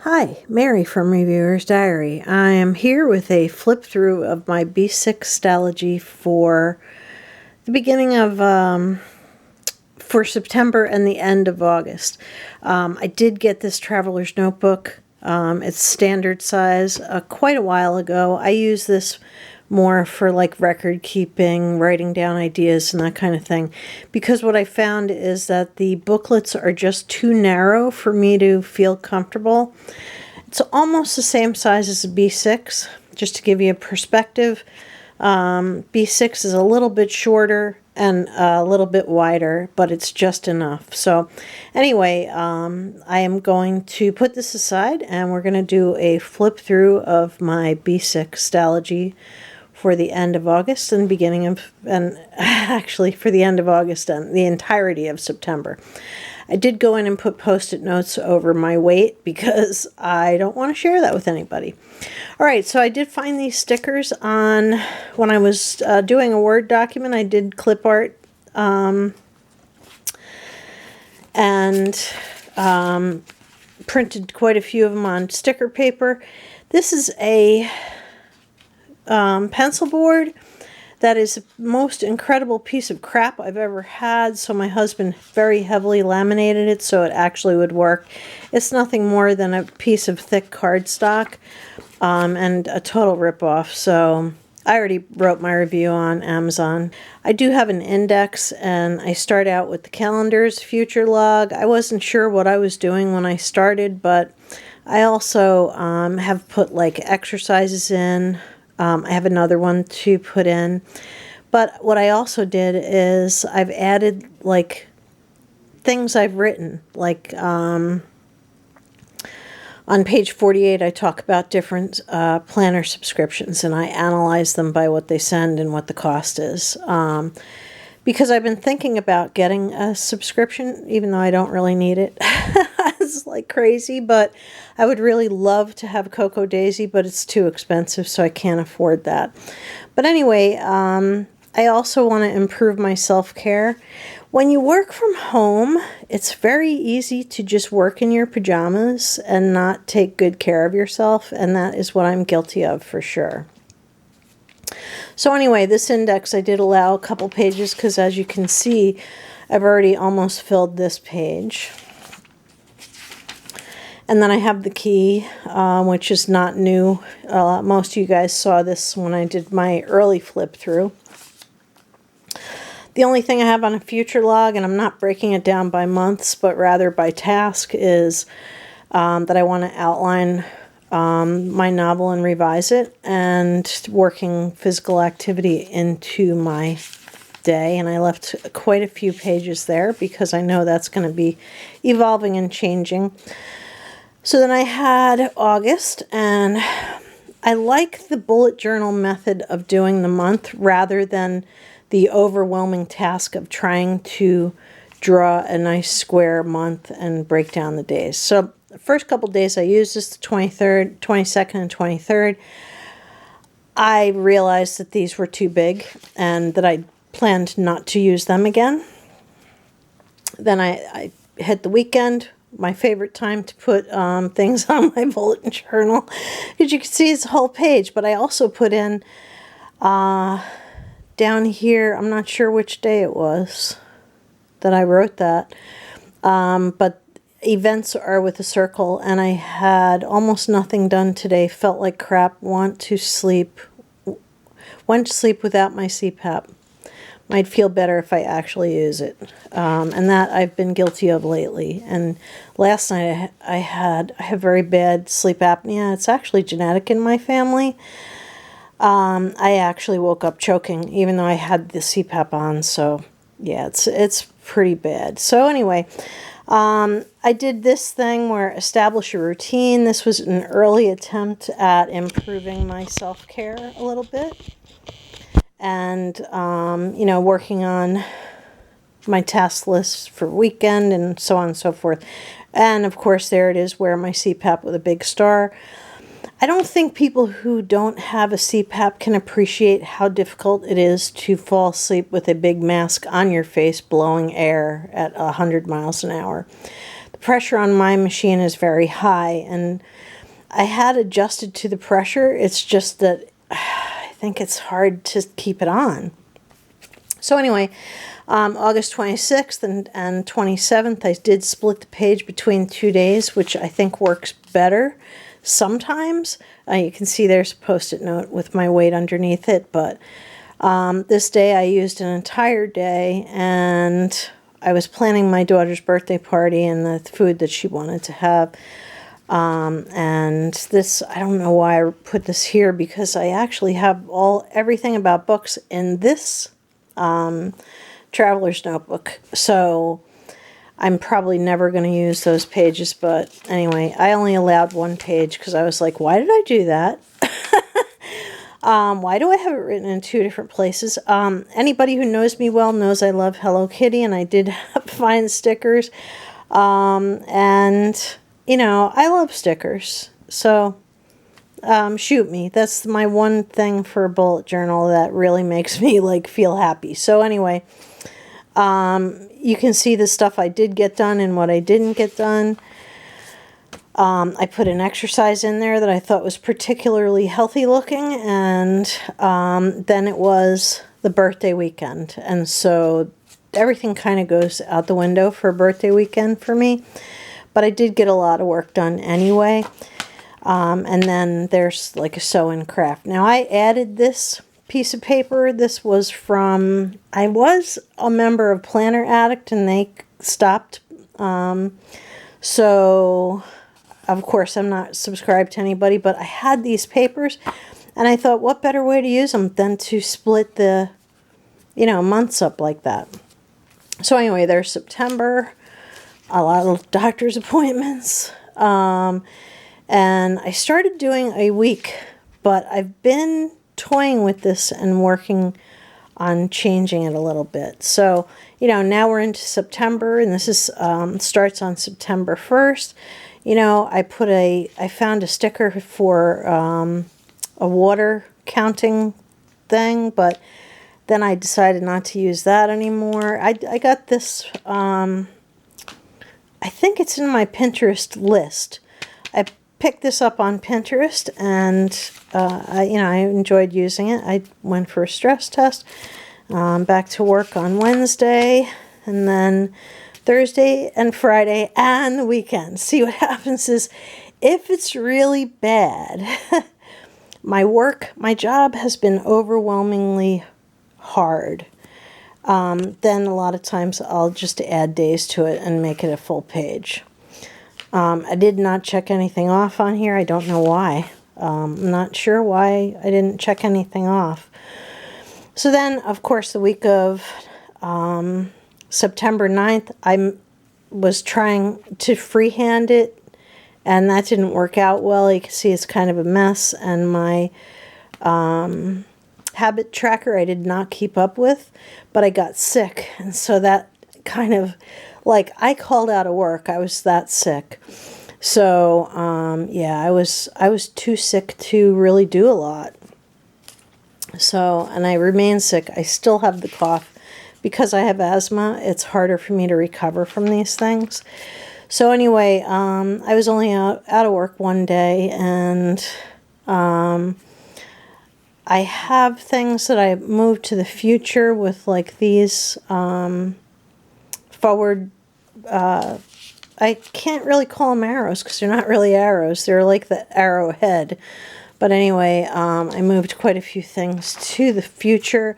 Hi, Mary from Reviewer's Diary. I am here with a flip through of my B6 Stalogy for the beginning of, for September and the end of August. I did get this Traveler's Notebook. It's standard size quite a while ago. I use this more for like record keeping, writing down ideas and that kind of thing, because what I found is that the booklets are just too narrow for me to feel comfortable. It's almost the same size as a B6, just to give you a perspective. B6 is a little bit shorter and a little bit wider, but it's just enough. So anyway, I am going to put this aside and we're going to do a flip through of my B6 Stalogy for the end of August and beginning of, and actually for the end of August and the entirety of September. I did go in and put post-it notes over my weight because I don't want to share that with anybody. All right, so I did find these stickers on, when I was doing a Word document, I did clip art and printed quite a few of them on sticker paper. This is a pencil board that is the most incredible piece of crap I've ever had. So my husband very heavily laminated it so it actually would work. It's nothing more than a piece of thick cardstock and a total ripoff. So I already wrote my review on Amazon. I do have an index and I start out with the calendars, future log. I wasn't sure what I was doing when I started, but I also have put like exercises in. I have another one to put in. But what I also did is I've added like things I've written. Like on page 48 I talk about different planner subscriptions and I analyze them by what they send and what the cost is. Because I've been thinking about getting a subscription even though I don't really need it. It's like crazy, but I would really love to have Cocoa Daisy, but it's too expensive, so I can't afford that. But anyway, I also want to improve my self-care. When you work from home, it's very easy to just work in your pajamas and not take good care of yourself, and that is what I'm guilty of for sure. So anyway, this index I did allow a couple pages because as you can see, I've already almost filled this page. And then I have the key, which is not new. Most of you guys saw this when I did my early flip through. The only thing I have on a future log, and I'm not breaking it down by months, but rather by task, is that I want to outline my novel and revise it, and working physical activity into my day. And I left quite a few pages there because I know that's going to be evolving and changing. So then I had August, and I like the bullet journal method of doing the month rather than the overwhelming task of trying to draw a nice square month and break down the days. So the first couple days I used this, the 23rd, 22nd, and 23rd. I realized that these were too big and that I planned not to use them again. Then I hit the weekend. My favorite time to put things on my bulletin journal, because you can see it's a whole page, but I also put in down here, I'm not sure which day it was that I wrote that, but events are with a circle, and I had almost nothing done today, felt like crap, went to sleep without my CPAP. Might feel better if I actually use it. And that I've been guilty of lately. And last night I have very bad sleep apnea. It's actually genetic in my family. I actually woke up choking even though I had the CPAP on. So yeah, it's pretty bad. So anyway, I did this thing where establish a routine. This was an early attempt at improving my self-care a little bit. And, you know, working on my task list for weekend and so on and so forth. And, of course, there it is, wear my CPAP with a big star. I don't think people who don't have a CPAP can appreciate how difficult it is to fall asleep with a big mask on your face blowing air at 100 miles an hour. the pressure on my machine is very high, and I had adjusted to the pressure. It's just that I think it's hard to keep it on. So anyway, August 26th and 27th, I did split the page between 2 days, which I think works better sometimes. You can see there's a Post-it note with my weight underneath it, but this day I used an entire day, and I was planning my daughter's birthday party and the food that she wanted to have. And this, I don't know why I put this here, because I actually have everything about books in this traveler's notebook. So I'm probably never going to use those pages, but anyway, I only allowed one page because I was like, why did I do that? Why do I have it written in 2 different places? Anybody who knows me well knows I love Hello Kitty, and I did find stickers. And, you know, I love stickers. So, shoot me. That's my one thing for a bullet journal that really makes me, like, feel happy. So, anyway, you can see the stuff I did get done and what I didn't get done. I put an exercise in there that I thought was particularly healthy looking, and then it was the birthday weekend. And so everything kind of goes out the window for a birthday weekend for me. But I did get a lot of work done anyway. And then there's like a sew and craft. Now I added this piece of paper. This was from, I was a member of Planner Addict, and they stopped. So of course I'm not subscribed to anybody, but I had these papers, and I thought, what better way to use them than to split the, you know, months up like that. So anyway, there's September, a lot of doctor's appointments, and I started doing a week, but I've been toying with this and working on changing it a little bit. So, you know, now we're into September, and this is starts on September 1st. You know, I found a sticker for a water counting thing, but then I decided not to use that anymore. I got this, I think it's in my Pinterest list. I picked this up on Pinterest, and I enjoyed using it. I went for a stress test, back to work on Wednesday, and then Thursday and Friday and the weekend. See, what happens is, if it's really bad, my job has been overwhelmingly hard. Then a lot of times I'll just add days to it and make it a full page. I did not check anything off on here. I don't know why. I'm not sure why I didn't check anything off. So then, of course, the week of September 9th, I was trying to freehand it, and that didn't work out well. You can see it's kind of a mess, and my habit tracker I did not keep up with, but I got sick, and so that kind of, like, I called out of work. I was that sick. So, yeah, I was too sick to really do a lot. So, and I remain sick. I still have the cough. Because I have asthma, it's harder for me to recover from these things. So anyway, I was only out of work one day, and I have things that I moved to the future with, like these forward, I can't really call them arrows because they're not really arrows. They're like the arrowhead. But anyway, I moved quite a few things to the future.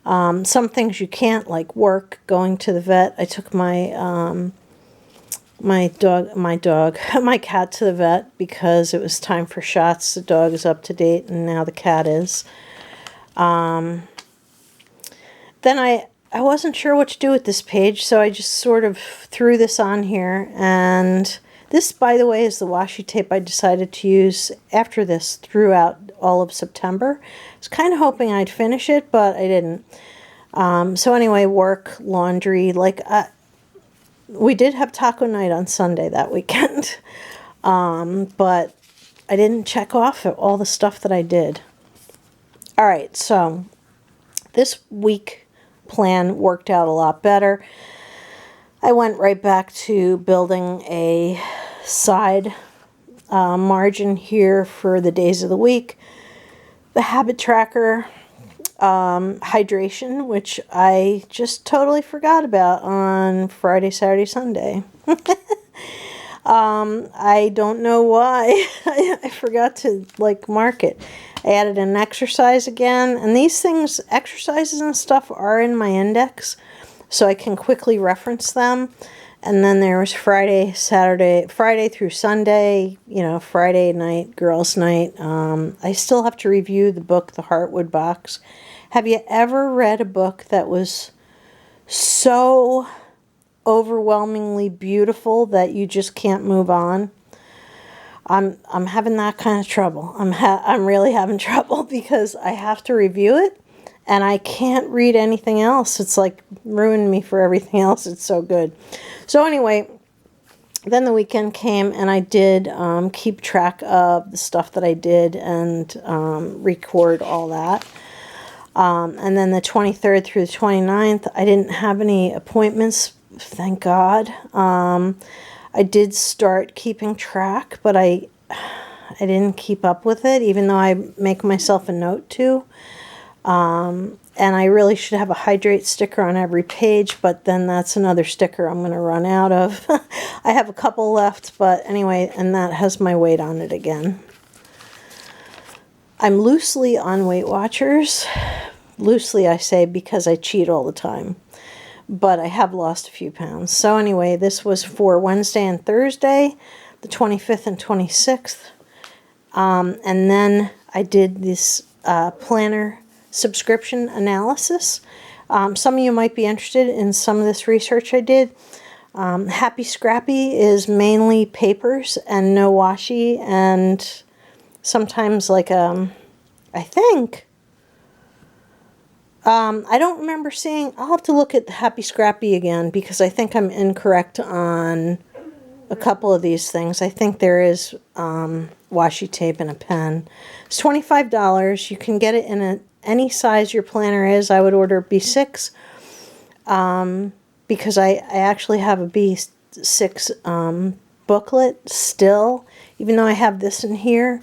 Some things you can't, like work, going to the vet. I took my my cat to the vet because it was time for shots. The dog is up to date, and now the cat is. Then I wasn't sure what to do with this page, so I just sort of threw this on here. And this, by the way, is the washi tape I decided to use after this throughout all of September. I was kind of hoping I'd finish it, but I didn't. So anyway, work, laundry, like we did have taco night on Sunday that weekend, but I didn't check off all the stuff that I did. All right, so this week plan worked out a lot better. I went right back to building a side margin here for the days of the week. The habit tracker, hydration, which I just totally forgot about on Friday, Saturday, Sunday. I don't know why. I forgot to mark it. I added an exercise again, and these things, exercises and stuff, are in my index, so I can quickly reference them. And then there was Friday through Sunday, Friday night, girls' night. I still have to review the book, The Heartwood Box. Have you ever read a book that was so overwhelmingly beautiful that you just can't move on? I'm having that kind of trouble. I'm really having trouble because I have to review it. And I can't read anything else. It's like ruined me for everything else. It's so good. So anyway, then the weekend came and I did keep track of the stuff that I did and record all that. And then the 23rd through the 29th, I didn't have any appointments, thank God. I did start keeping track, but I didn't keep up with it, even though I make myself a note to. And I really should have a hydrate sticker on every page, but then that's another sticker I'm going to run out of. I have a couple left, but anyway, and that has my weight on it again. I'm loosely on Weight Watchers. Loosely, I say, because I cheat all the time. But I have lost a few pounds. So anyway, this was for Wednesday and Thursday, the 25th and 26th. And then I did this planner subscription analysis. Some of you might be interested in some of this research I did. Happy Scrappy is mainly papers and no washi, and sometimes I think, I don't remember seeing, I'll have to look at Happy Scrappy again because I think I'm incorrect on a couple of these things. I think there is washi tape and a pen. It's $25. You can get it in any size your planner is. I would order B6 because I actually have a B6 booklet still, even though I have this in here,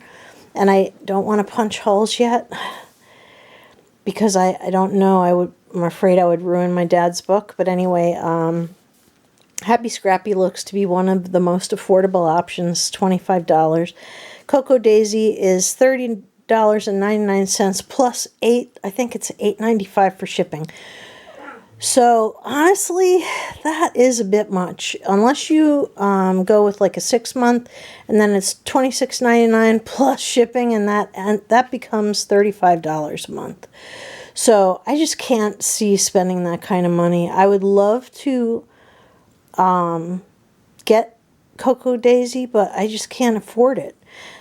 and I don't want to punch holes yet because I don't know. I'm afraid I would ruin my dad's book. But anyway, Happy Scrappy looks to be one of the most affordable options, $25. Cocoa Daisy is $30.99 plus I think it's $8.95 for shipping. So honestly, that is a bit much. Unless you go with like a 6-month, and then it's $26.99 plus shipping, and that becomes $35 a month. So I just can't see spending that kind of money. I would love to get Cocoa Daisy, but I just can't afford it.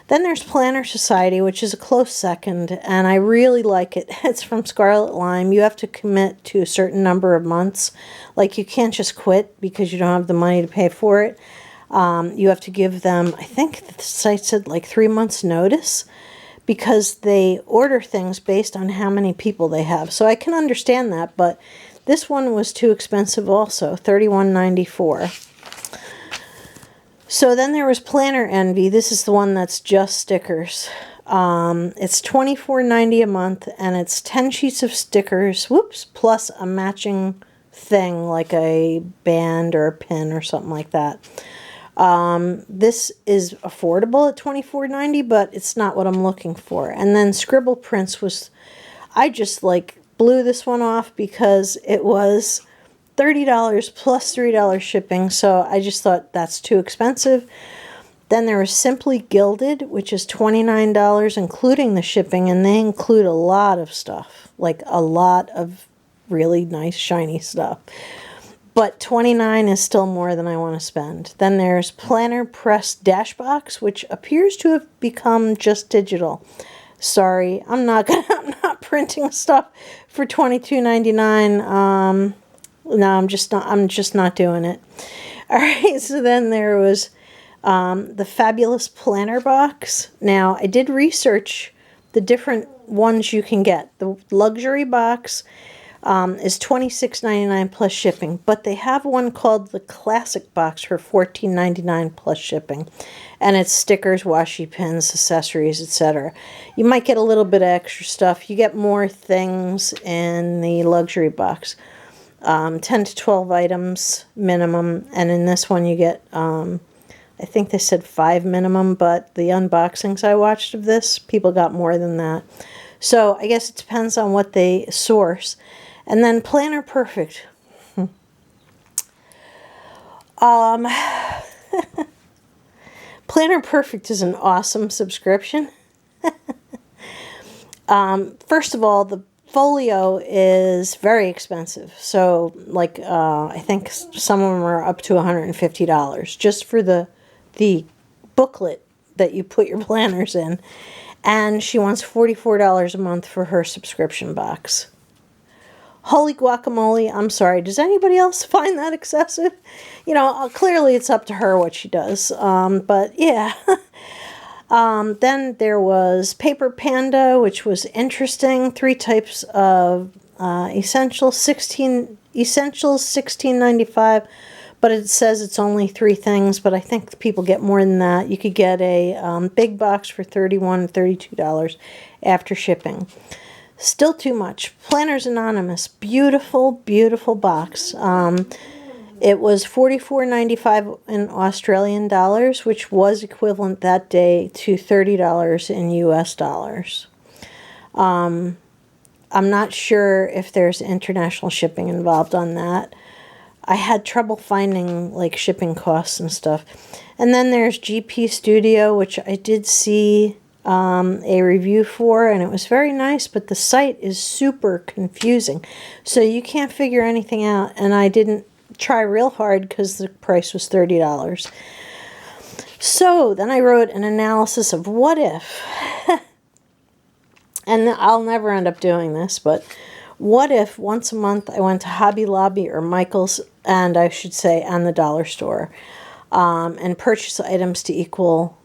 Then there's Planner Society, which is a close second, and I really like it. It's from Scarlet Lime. You have to commit to a certain number of months. Like, you can't just quit because you don't have the money to pay for it. You have to give them, I think the site said, 3 months notice, because they order things based on how many people they have. So I can understand that, but this one was too expensive also, $31.94. So then there was Planner Envy. This is the one that's just stickers. It's $24.90 a month, and it's 10 sheets of stickers, plus a matching thing like a band or a pin or something like that. This is affordable at $24.90, but it's not what I'm looking for. And then Scribble Prints was, I just blew this one off because it was $30 plus $3 shipping, so I just thought that's too expensive. Then there was Simply Gilded, which is $29 including the shipping, and they include a lot of stuff, a lot of really nice shiny stuff. But $29 is still more than I want to spend. Then there's Planner Press Dashbox, which appears to have become just digital. Sorry, I'm not printing stuff for $22.99. No, I'm just not doing it. All right, so then there was the Fabulous Planner Box. Now, I did research the different ones you can get. The luxury box is $26.99 plus shipping. But they have one called the Classic Box for $14.99 plus shipping. And it's stickers, washi pins, accessories, etc. You might get a little bit of extra stuff. You get more things in the luxury box. 10 to 12 items minimum. And in this one you get, I think they said 5 minimum. But the unboxings I watched of this, people got more than that. So I guess it depends on what they source. And then Planner Perfect. Planner Perfect is an awesome subscription. First of all, the folio is very expensive. So, like, I think some of them are up to $150 just for the booklet that you put your planners in. And she wants $44 a month for her subscription box. Holy guacamole, I'm sorry. Does anybody else find that excessive? You know, clearly it's up to her what she does. But yeah. Then there was Paper Panda, which was interesting. 3 types of essentials, $16.95. But it says it's only 3 things, but I think people get more than that. You could get a big box for $31, $32 after shipping. Still too much. Planners Anonymous. Beautiful, beautiful box. It was $44.95 in Australian dollars, which was equivalent that day to $30 in US dollars. I'm not sure if there's international shipping involved on that. I had trouble finding like shipping costs and stuff. And then there's GP Studio, which I did see a review for, and it was very nice, but the site is super confusing. So you can't figure anything out, and I didn't try real hard because the price was $30. So then I wrote an analysis of what if, and I'll never end up doing this, but what if once a month I went to Hobby Lobby or Michael's, and I should say, and the dollar store, and purchased items to equal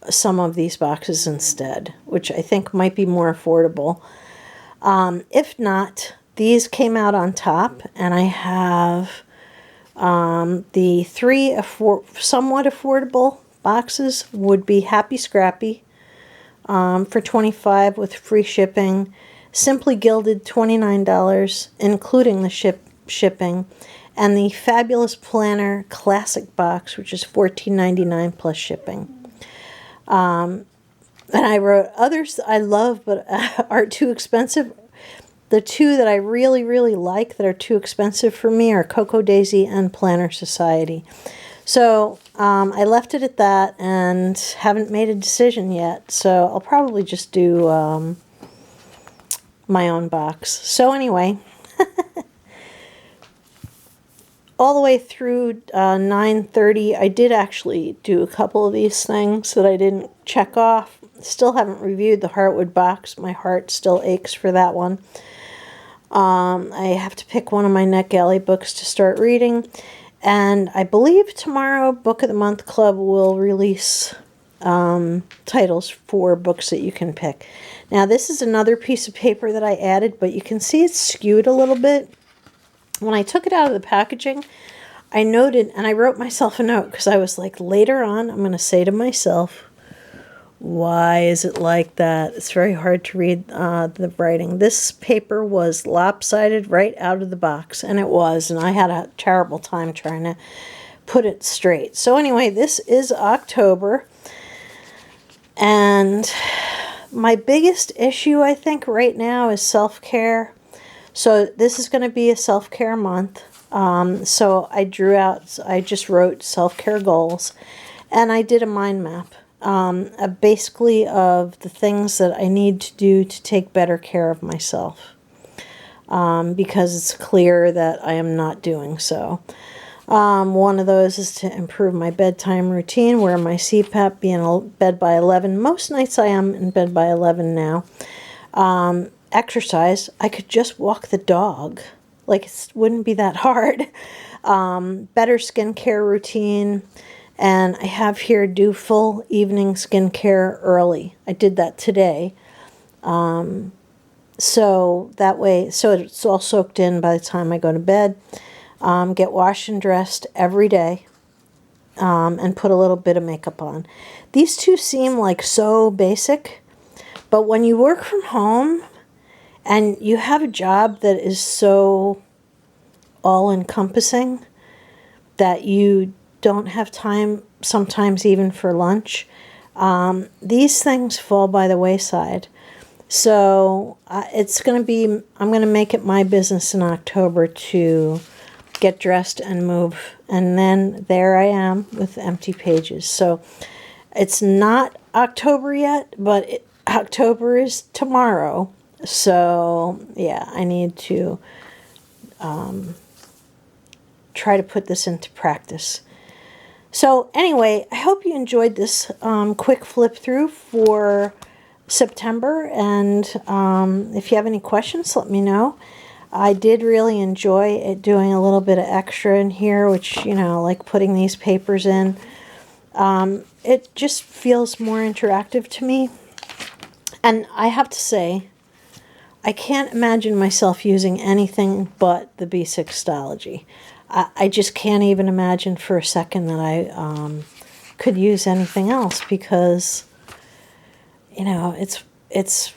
some of these boxes instead, which I think might be more affordable. If not, these came out on top, and I have the 3 somewhat affordable boxes would be Happy Scrappy for $25 with free shipping. Simply Gilded, $29, including the shipping. And the Fabulous Planner Classic Box, which is $14.99 plus shipping. And I wrote others I love but are too expensive. The 2 that I really, really like that are too expensive for me are Cocoa Daisy and Planner Society. So I left it at that and haven't made a decision yet. So I'll probably just do my own box. So anyway, all the way through 9:30, I did actually do a couple of these things that I didn't check off. Still haven't reviewed the Heartwood box. My heart still aches for that one. I have to pick one of my NetGalley books to start reading. And I believe tomorrow, Book of the Month Club will release titles for books that you can pick. Now, this is another piece of paper that I added, but you can see it's skewed a little bit. When I took it out of the packaging, I noted, and I wrote myself a note, because I was like, later on, I'm going to say to myself, why is it like that? It's very hard to read the writing. This paper was lopsided right out of the box, and it was, and I had a terrible time trying to put it straight. So anyway, this is October, and my biggest issue, I think, right now is self-care. So this is going to be a self-care month. So I just wrote self-care goals, and I did a mind map. Basically of the things that I need to do to take better care of myself, because it's clear that I am not doing so. One of those is to improve my bedtime routine, wear my CPAP, be in bed by 11. Most nights I am in bed by 11 now. Exercise. I could just walk the dog. Like, it wouldn't be that hard. Better skincare routine. And I have here do full evening skincare early. I did that today. So that way, so it's all soaked in by the time I go to bed. Get washed and dressed every day, and put a little bit of makeup on. These two seem like so basic, but when you work from home and you have a job that is so all-encompassing that you don't have time sometimes even for lunch, these things fall by the wayside. So it's going to be, I'm going to make it my business in October to get dressed and move. And then there I am with empty pages. So it's not October yet, but October is tomorrow. So yeah, I need to try to put this into practice. So anyway, I hope you enjoyed this quick flip through for September, and if you have any questions, let me know. I did really enjoy it, doing a little bit of extra in here, which, you know, like putting these papers in. It just feels more interactive to me. And I have to say, I can't imagine myself using anything but the B6 Stalogy. I just can't even imagine for a second that I could use anything else, because, you know, it's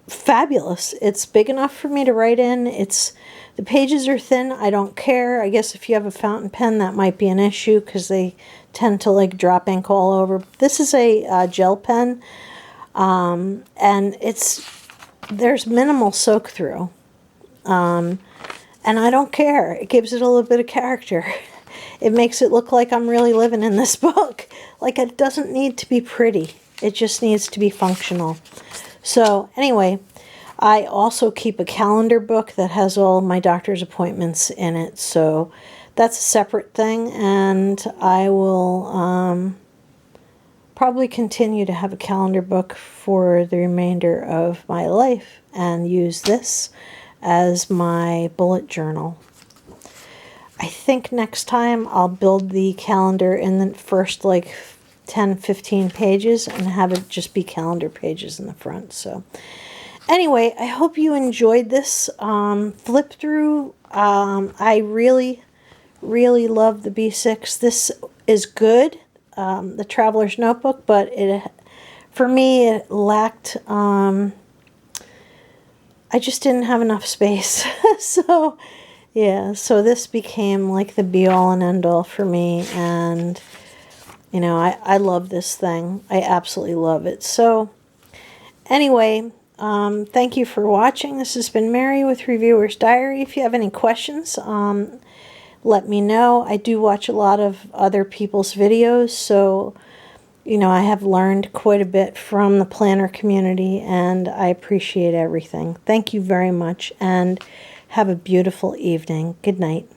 fabulous. It's big enough for me to write in. The pages are thin. I don't care. I guess if you have a fountain pen, that might be an issue because they tend to like drop ink all over. This is a gel pen, and there's minimal soak through, and I don't care. It gives it a little bit of character. It makes it look like I'm really living in this book. Like, it doesn't need to be pretty. It just needs to be functional. So anyway, I also keep a calendar book that has all of my doctor's appointments in it. So that's a separate thing, and I will probably continue to have a calendar book for the remainder of my life and use this as my bullet journal. I think next time I'll build the calendar in the first like 10-15 pages and have it just be calendar pages in the front. So anyway, I hope you enjoyed this flip through. I really love the B6. This is good, the Traveler's Notebook, but for me it lacked, I just didn't have enough space. So yeah, so this became like the be-all and end-all for me, and you know, I love this thing. I absolutely love it. So anyway, thank you for watching. This has been Mary with Reviewer's Diary. If you have any questions, let me know. I do watch a lot of other people's videos, so you know, I have learned quite a bit from the planner community, and I appreciate everything. Thank you very much, and have a beautiful evening. Good night.